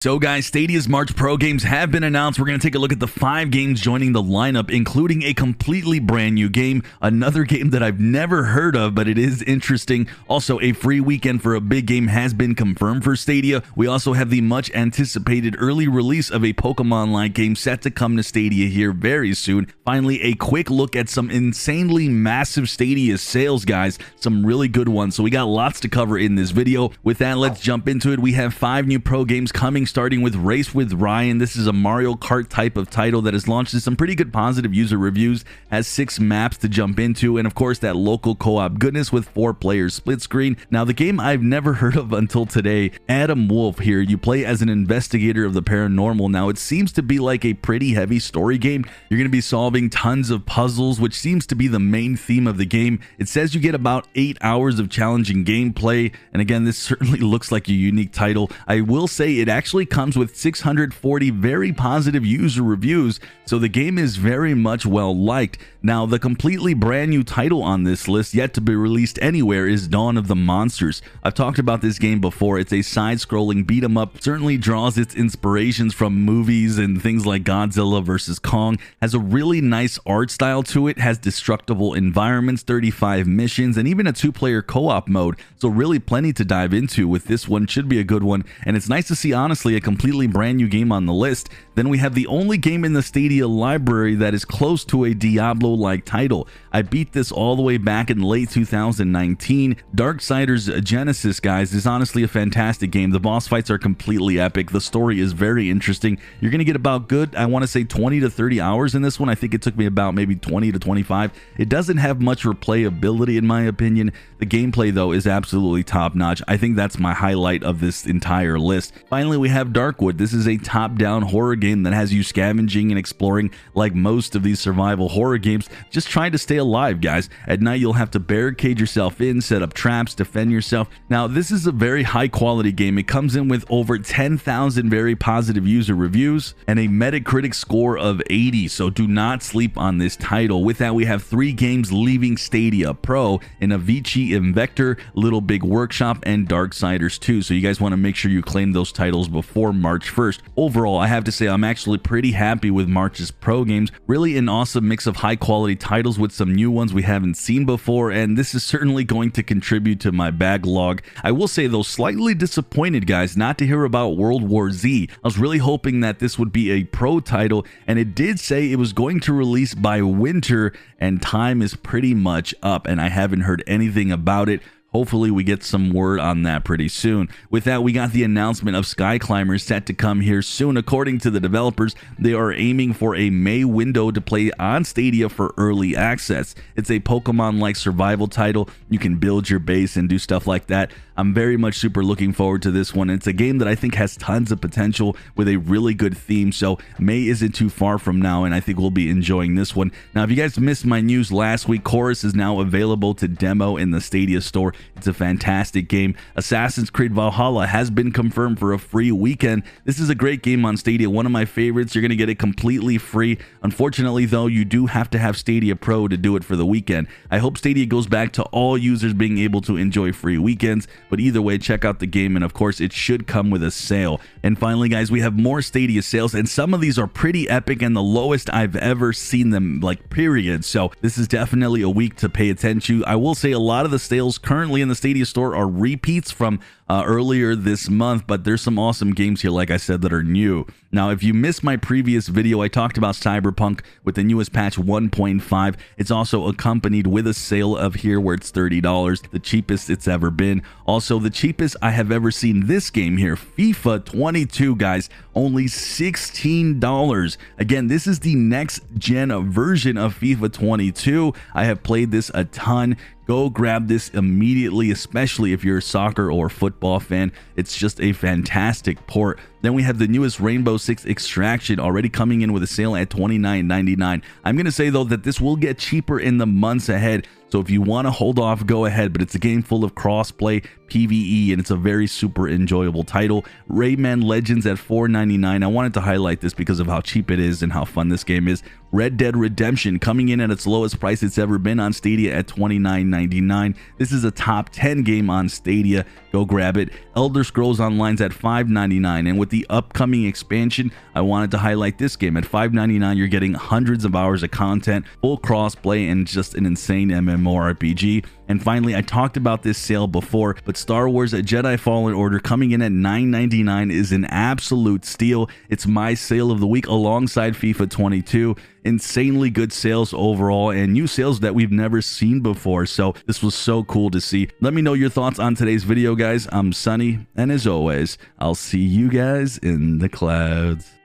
So guys, Stadia's March Pro games have been announced. We're going to take a look at the 5 games joining the lineup, including a completely brand new game, another game that I've never heard of, but it is interesting. Also, a free weekend for a big game has been confirmed for Stadia. We also have the much anticipated early release of a Pokemon-like game set to come to Stadia here very soon. Finally, a quick look at some insanely massive Stadia sales, guys. Some really good ones. So we got lots to cover in this video. With that, let's jump into it. We have 5 new pro games coming, starting with Race with Ryan. This is a Mario Kart type of title that has launched some pretty good positive user reviews, has 6 maps to jump into, and of course that local co-op goodness with 4 players split screen. Now, the game I've never heard of until today, Adam Wolf here. You play as an investigator of the paranormal. Now, it seems to be like a pretty heavy story game. You're going to be solving tons of puzzles, which seems to be the main theme of the game. It says you get about 8 hours of challenging gameplay, and again, this certainly looks like a unique title. I will say it actually comes with 640 very positive user reviews, so the game is very much well liked. Now, the completely brand new title on this list, yet to be released anywhere, is Dawn of the Monsters. I've talked about this game before. It's a side-scrolling beat-em-up, certainly draws its inspirations from movies and things like Godzilla vs. Kong, has a really nice art style to it, has destructible environments, 35 missions, and even a 2-player co-op mode, so really plenty to dive into with this one. Should be a good one, and it's nice to see, honestly, a completely brand new game on the list. Then we have the only game in the Stadia library that is close to a Diablo-like title. I beat this all the way back in late 2019. Darksiders Genesis, guys, is honestly a fantastic game. The boss fights are completely epic. The story is very interesting. You're going to get about good, I want to say 20 to 30 hours in this one. I think it took me about maybe 20 to 25. It doesn't have much replayability in my opinion. The gameplay, though, is absolutely top-notch. I think that's my highlight of this entire list. Finally, we have Darkwood. This is a top-down horror game that has you scavenging and exploring like most of these survival horror games, just trying to stay alive, guys. At night, you'll have to barricade yourself in, set up traps, defend yourself. Now, this is a very high-quality game. It comes in with over 10,000 very positive user reviews and a Metacritic score of 80, so do not sleep on this title. With that, we have 3 games leaving Stadia Pro in Avicii Invector, Little Big Workshop, and Darksiders 2, so you guys want to make sure you claim those titles before March 1st. Overall, I have to say I'm actually pretty happy with March's pro games. Really an awesome mix of high quality titles with some new ones we haven't seen before, and this is certainly going to contribute to my backlog. I will say, though, slightly disappointed, guys, not to hear about World War Z. I was really hoping that this would be a pro title, and it did say it was going to release by winter, and time is pretty much up, and I haven't heard anything about it. Hopefully we get some word on that pretty soon. With that, we got the announcement of Sky Climbers set to come here soon. According to the developers, they are aiming for a May window to play on Stadia for early access. It's a Pokemon-like survival title. You can build your base and do stuff like that. I'm very much super looking forward to this one. It's a game that I think has tons of potential with a really good theme, so May isn't too far from now, and I think we'll be enjoying this one. Now, if you guys missed my news last week, Chorus is now available to demo in the Stadia store. It's a fantastic game. Assassin's Creed Valhalla has been confirmed for a free weekend. This is a great game on Stadia, one of my favorites. You're going to get it completely free. Unfortunately, though, you do have to have Stadia Pro to do it for the weekend. I hope Stadia goes back to all users being able to enjoy free weekends, but either way, check out the game, and of course, it should come with a sale. And finally, guys, we have more Stadia sales, and some of these are pretty epic and the lowest I've ever seen them, like, period. So this is definitely a week to pay attention to. I will say a lot of the sales currently in the Stadia store are repeats from earlier this month, but there's some awesome games here, like I said, that are new. Now, if you missed my previous video, I talked about Cyberpunk with the newest patch 1.5. It's also accompanied with a sale of here where it's $30, the cheapest it's ever been. Also, the cheapest I have ever seen this game here, FIFA 22, guys, only $16. Again, this is the next gen version of FIFA 22. I have played this a ton. Go grab this immediately, especially if you're a soccer or football fan. It's just a fantastic port. Then we have the newest Rainbow Six Extraction already coming in with a sale at $29.99. I'm going to say, though, that this will get cheaper in the months ahead. So if you want to hold off, go ahead, but it's a game full of crossplay, PvE, and it's a very super enjoyable title. Rayman Legends at $4.99. I wanted to highlight this because of how cheap it is and how fun this game is. Red Dead Redemption coming in at its lowest price it's ever been on Stadia at $29.99. This is a top 10 game on Stadia. Go grab it. Elder Scrolls Online's at $5.99, and with with the upcoming expansion, I wanted to highlight this game. At $5.99, you're getting hundreds of hours of content, full cross-play, and just an insane MMORPG. And finally, I talked about this sale before, but Star Wars Jedi Fallen Order coming in at $9.99 is an absolute steal. It's my sale of the week alongside FIFA 22. Insanely good sales overall, and new sales that we've never seen before. So this was so cool to see. Let me know your thoughts on today's video, guys. I'm Sunny, and as always, I'll see you guys in the clouds.